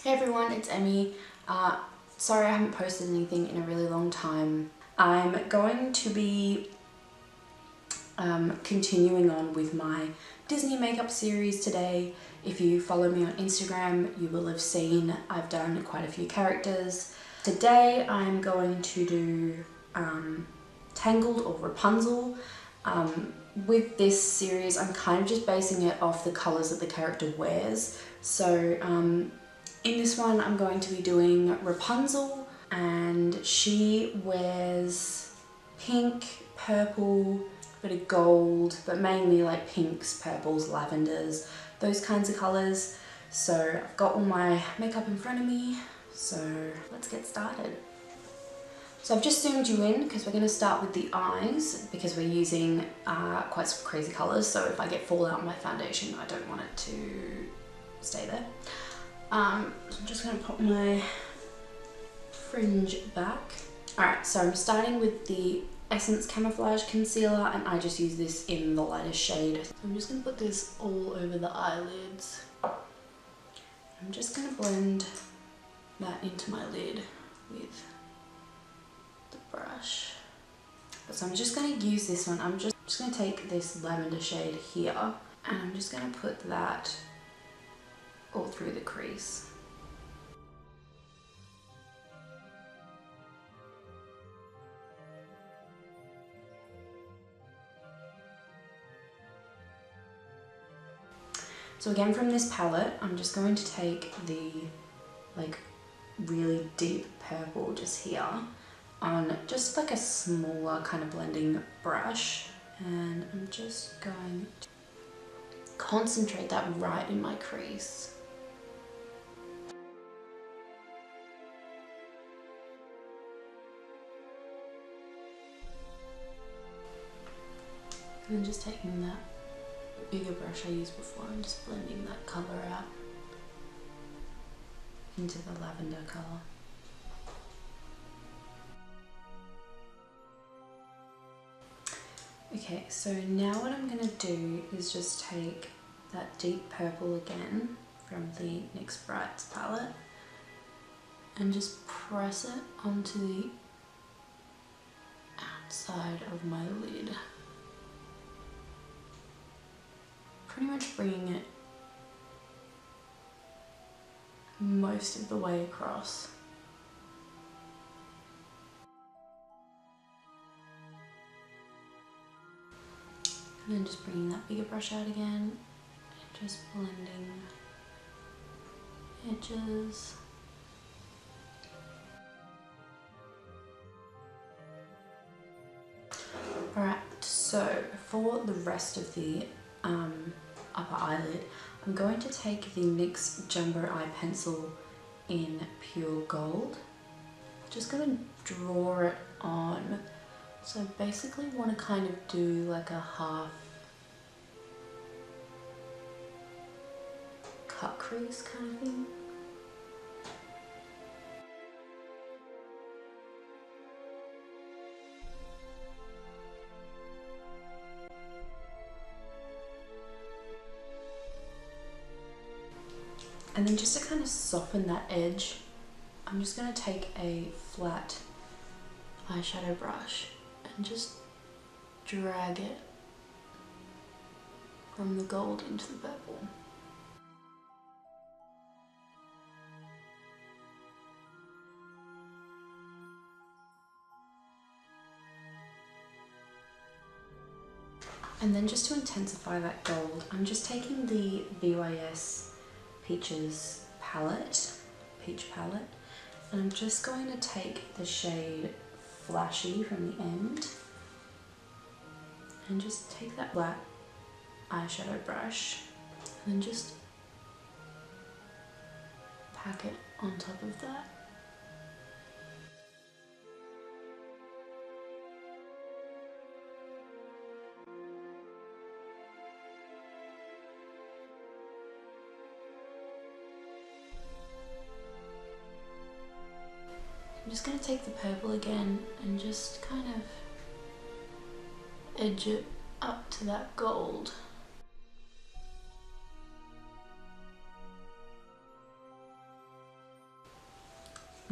Hey everyone, it's Emmy. Sorry I haven't posted anything in a really long time. I'm going to be continuing on with my Disney makeup series today. If you follow me on Instagram, you will have seen I've done quite a few characters. Today I'm going to do Tangled or Rapunzel. With this series, I'm kind of just basing it off the colours that the character wears. So in this one, I'm going to be doing Rapunzel, and she wears pink, purple, a bit of gold, but mainly like pinks, purples, lavenders, those kinds of colours. So I've got all my makeup in front of me, so let's get started. So I've just zoomed you in because we're going to start with the eyes because we're using quite some crazy colours, so if I get fallout in my foundation, I don't want it to stay there. So I'm just going to pop my fringe back. Alright, so I'm starting with the Essence Camouflage Concealer, and I just use this in the lightest shade. So I'm just going to put this all over the eyelids. I'm just going to blend that into my lid with the brush. So I'm just going to use this one. I'm just going to take this lavender shade here, and I'm just going to put that all through the crease. So again, from this palette, I'm just going to take the like really deep purple just here on just like a smaller kind of blending brush, and I'm just going to concentrate that right in my crease. And then just taking that bigger brush I used before and just blending that colour out into the lavender colour. Okay, so now what I'm going to do is just take that deep purple again from the NYX Brights palette and just press it onto the outside of my lid. Pretty much bringing it most of the way across. And then just bringing that bigger brush out again, and just blending edges. Alright, so for the rest of the upper eyelid, I'm going to take the NYX Jumbo Eye Pencil in Pure Gold. Just going to draw it on. So I basically want to kind of do like a half cut crease kind of thing. And then just to kind of soften that edge, I'm just going to take a flat eyeshadow brush and just drag it from the gold into the purple. And then just to intensify that gold, I'm just taking the BYS Peaches palette, peach palette, and I'm just going to take the shade Flashy from the end and just take that black eyeshadow brush and then just pack it on top of that. I'm just going to take the purple again and just kind of edge it up to that gold.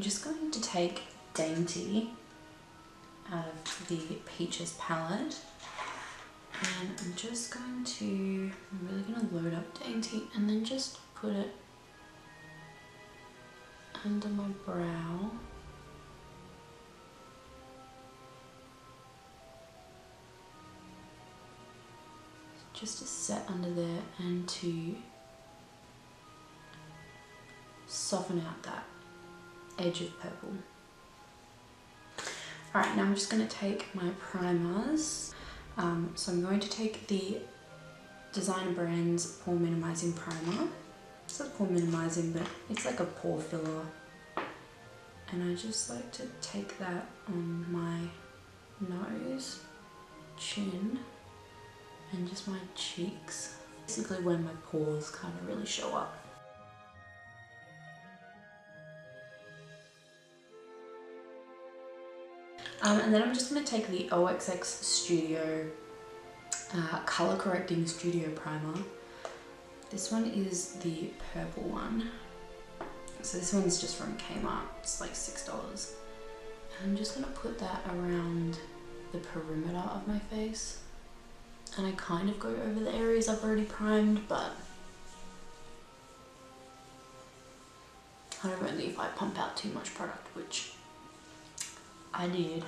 I'm just going to take Dainty out of the Peaches palette, and I'm just going to, I'm really going to load up Dainty and then just put it under my brow. Just to set under there and to soften out that edge of purple. Alright, now I'm just going to take my primers. So I'm going to take the Designer Brands Pore Minimizing Primer. It's not pore minimizing, but it's like a pore filler. And I just like to take that on my nose, chin, and just my cheeks. Basically where my pores kind of really show up. And then I'm just going to take the OXX Studio Color Correcting Studio Primer. This one is the purple one. So this one's just from Kmart. It's like $6. And I'm just going to put that around the perimeter of my face. And I kind of go over the areas I've already primed, but I don't really if I pump out too much product, which I did.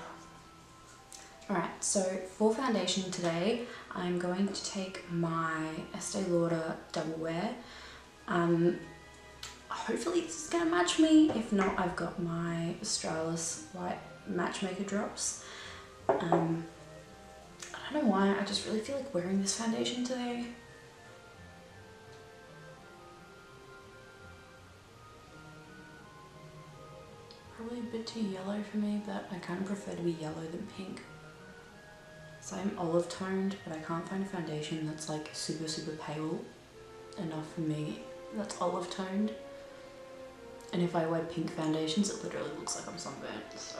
Alright, so for foundation today, I'm going to take my Estee Lauder Double Wear. Hopefully this is going to match me. If not, I've got my Australis White Matchmaker drops. I don't know why, I just really feel like wearing this foundation today. Probably a bit too yellow for me, but I kind of prefer to be yellow than pink. So I'm olive toned, but I can't find a foundation that's like super pale enough for me that's olive toned. And if I wear pink foundations, it literally looks like I'm sunburnt, so.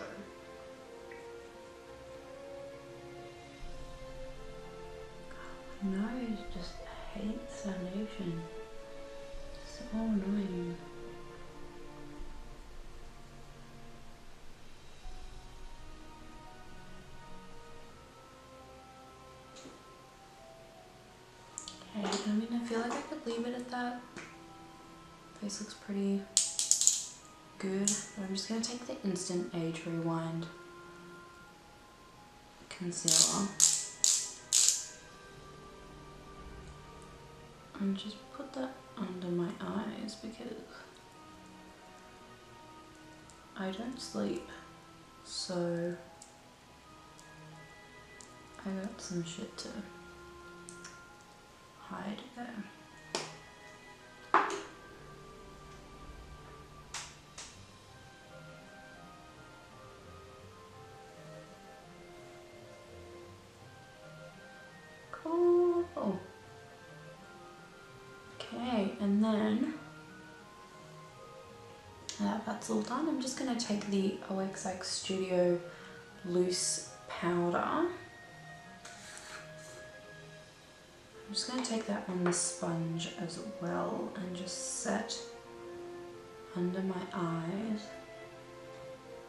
No, I just hate foundation. So annoying. Okay, I mean, I feel like I could leave it at that. Face looks pretty good, but I'm just going to take the Instant Age Rewind concealer and just put that under my eyes because I don't sleep, so I got some shit to hide there. Cool. Okay, and then that's all done. I'm just going to take the OXX Studio Loose Powder. I'm just going to take that on the sponge as well and just set under my eyes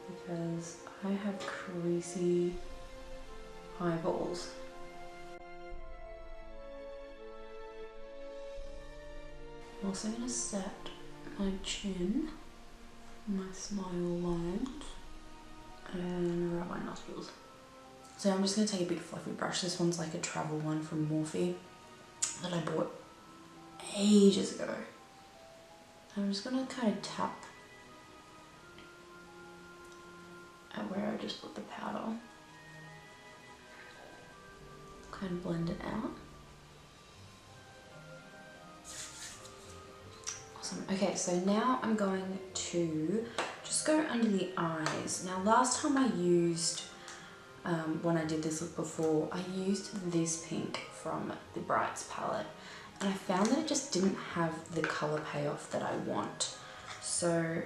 because I have creasy eyeballs. I'm also going to set my chin, my smile lines, and around my nostrils. So I'm just going to take a big fluffy brush. This one's like a travel one from Morphe that I bought ages ago. I'm just going to kind of tap at where I just put the powder. Kind of blend it out. Awesome. Okay, so now I'm going to just go under the eyes. Now last time I used, when I did this look before, I used this pink from the Brights palette and I found that it just didn't have the colour payoff that I want. So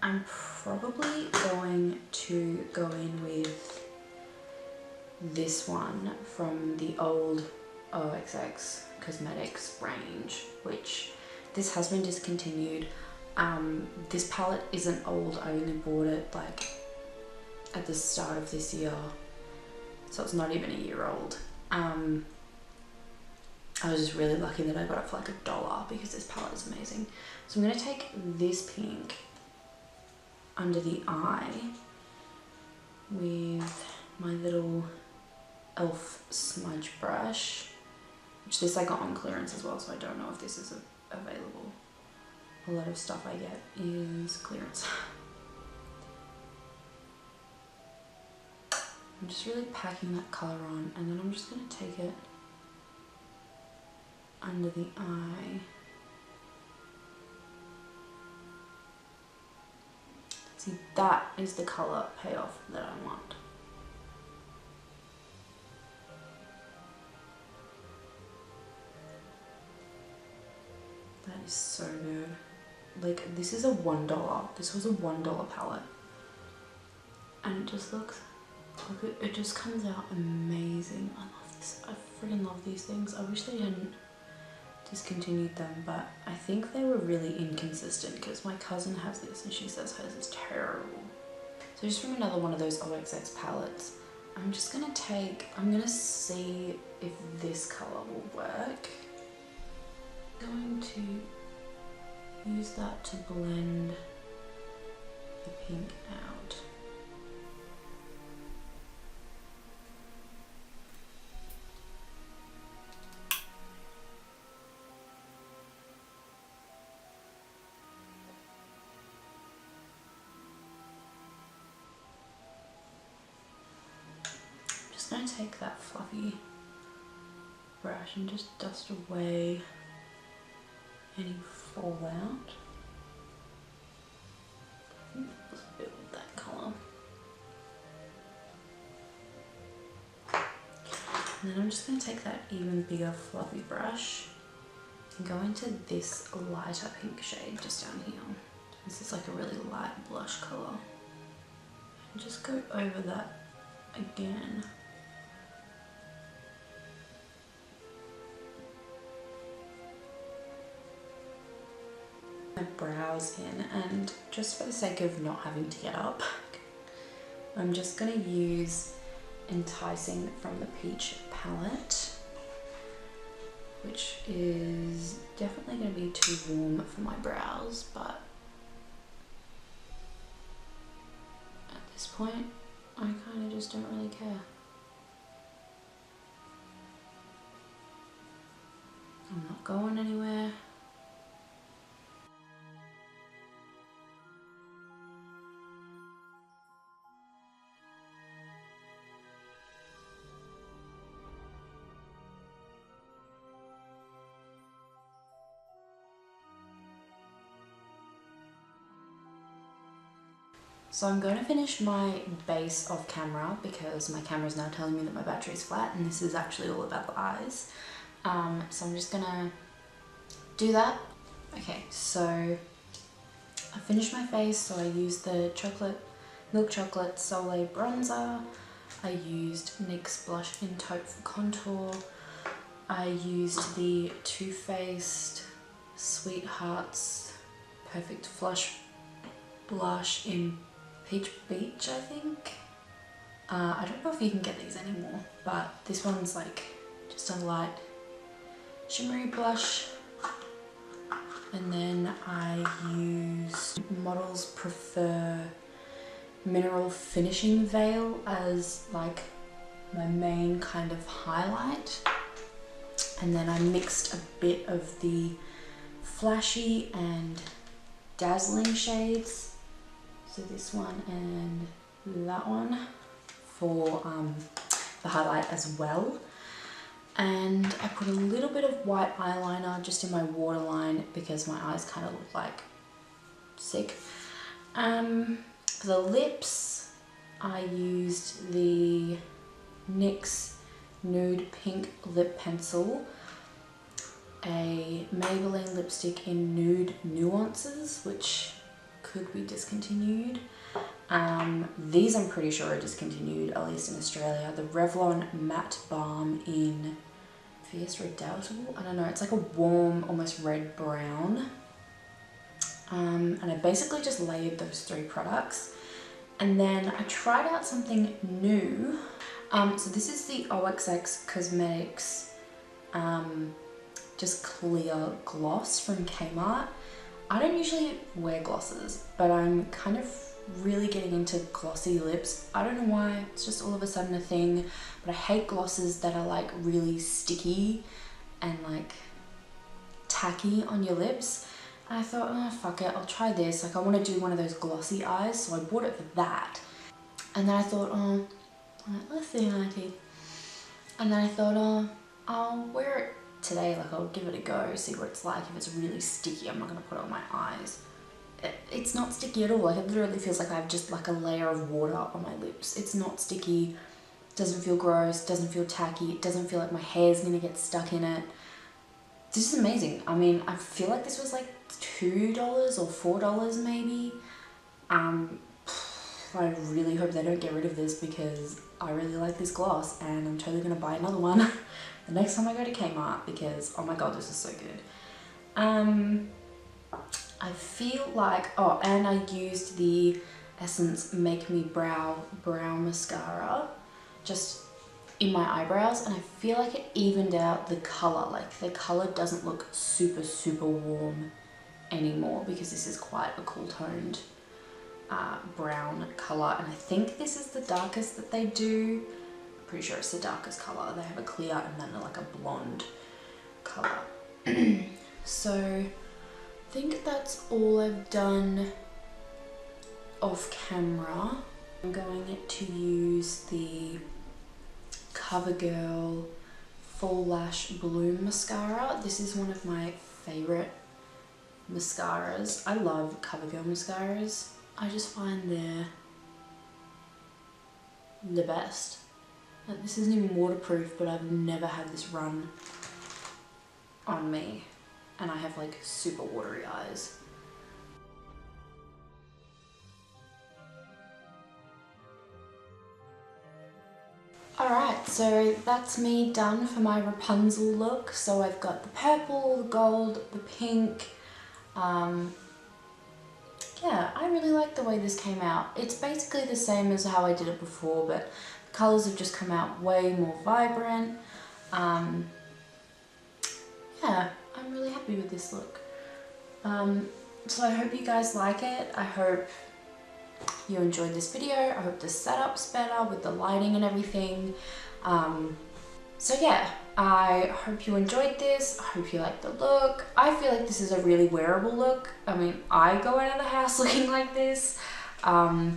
I'm probably going to go in with this one from the old OXX Cosmetics range, which this has been discontinued. This palette isn't old, I only bought it like at the start of this year, so it's not even a year old. I was just really lucky that I got it for like $1 because this palette is amazing. So I'm going to take this pink under the eye with my little e.l.f. smudge brush, which this I got on clearance as well, so I don't know if this is available. A lot of stuff I get is clearance. I'm just really packing that colour on, and then I'm just going to take it under the eye. See, that is the colour payoff that I want. That is so good. Like, this is a $1. This was a $1 palette. And it just looks, look, it just comes out amazing. I love this. I freaking love these things. I wish they hadn't discontinued them, but I think they were really inconsistent because my cousin has this and she says hers is terrible. So just from another one of those OXX palettes, I'm just gonna take, I'm gonna see if this colour will work. I'm going to use that to blend the pink out. I'm going to take that fluffy brush and just dust away any fallout. Let's build that colour. And then I'm just going to take that even bigger fluffy brush and go into this lighter pink shade just down here. This is like a really light blush colour. And just go over that again. My brows in, and just for the sake of not having to get up, I'm just going to use Enticing from the Peach palette, which is definitely going to be too warm for my brows, but at this point I kind of just don't really care. I'm not going anywhere. So I'm going to finish my base off camera because my camera is now telling me that my battery is flat and this is actually all about the eyes. So I'm just going to do that. Okay, so I finished my face, so I used the Milk Chocolate Soleil bronzer. I used NYX Blush in Taupe for contour. I used the Too Faced Sweethearts Perfect Flush blush in Peach Beach, I think. I don't know if you can get these anymore, but this one's like just a light shimmery blush. And then I used Models Prefer Mineral Finishing Veil as like my main kind of highlight. And then I mixed a bit of the flashy and dazzling shades. So this one and that one for the highlight as well. And I put a little bit of white eyeliner just in my waterline because my eyes kind of look like sick. For the lips, I used the NYX Nude Pink Lip Pencil, a Maybelline lipstick in Nude Nuances, which could be discontinued. These I'm pretty sure are discontinued, at least in Australia. The Revlon Matte Balm in Fierce Redoubtable. I don't know, it's like a warm, almost red brown. and I basically just layered those 3 products. And then I tried out something new. So this is the OXX Cosmetics just clear gloss from Kmart. I don't usually wear glosses, but I'm kind of really getting into glossy lips. I don't know why, it's just all of a sudden a thing, but I hate glosses that are like really sticky and like tacky on your lips. And I thought, oh fuck it, I'll try this. Like I want to do one of those glossy eyes, so I bought it for that. And then I thought, oh, let's see how it is. And then I thought, oh, I'll wear it today, like I'll give it a go, see what it's like. If it's really sticky, I'm not gonna put it on my eyes. It's not sticky at all. Like it literally feels like I have just like a layer of water on my lips. It's not sticky, doesn't feel gross, doesn't feel tacky, it doesn't feel like my hair's gonna get stuck in it. This is amazing. I mean, I feel like this was like $2 or $4 maybe. I really hope they don't get rid of this because I really like this gloss and I'm totally gonna buy another one the next time I go to Kmart because oh my god, this is so good. I feel like, oh, and I used the Essence Make Me Brow Mascara just in my eyebrows, and I feel like it evened out the colour. Like the colour doesn't look super warm anymore because this is quite a cool toned brown colour, and I think this is the darkest that they do. I'm pretty sure it's the darkest colour. They have a clear and then like a blonde colour. So I think that's all I've done off camera. I'm going to use the CoverGirl Full Lash Bloom Mascara. This is one of my favourite mascaras. I love CoverGirl mascaras. I just find they're the best. Like, this isn't even waterproof, but I've never had this run on me, and I have like super watery eyes. Alright, so that's me done for my Rapunzel look. So I've got the purple, the gold, the pink. Yeah, I really like the way this came out. It's basically the same as how I did it before, but the colours have just come out way more vibrant. Yeah, I'm really happy with this look. So I hope you guys like it. I hope you enjoyed this video. I hope the setup's better with the lighting and everything. So yeah, I hope you enjoyed this. I hope you like the look. I feel like this is a really wearable look. I mean, I go out of the house looking like this. I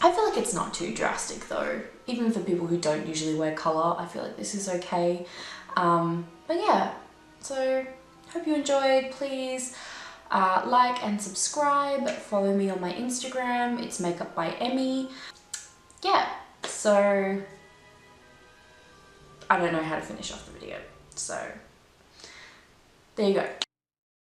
feel like it's not too drastic though. Even for people who don't usually wear colour, I feel like this is okay. But yeah, so hope you enjoyed. Please like and subscribe. Follow me on my Instagram. It's Makeup by Emmi. Yeah, so I don't know how to finish off the video. So there you go.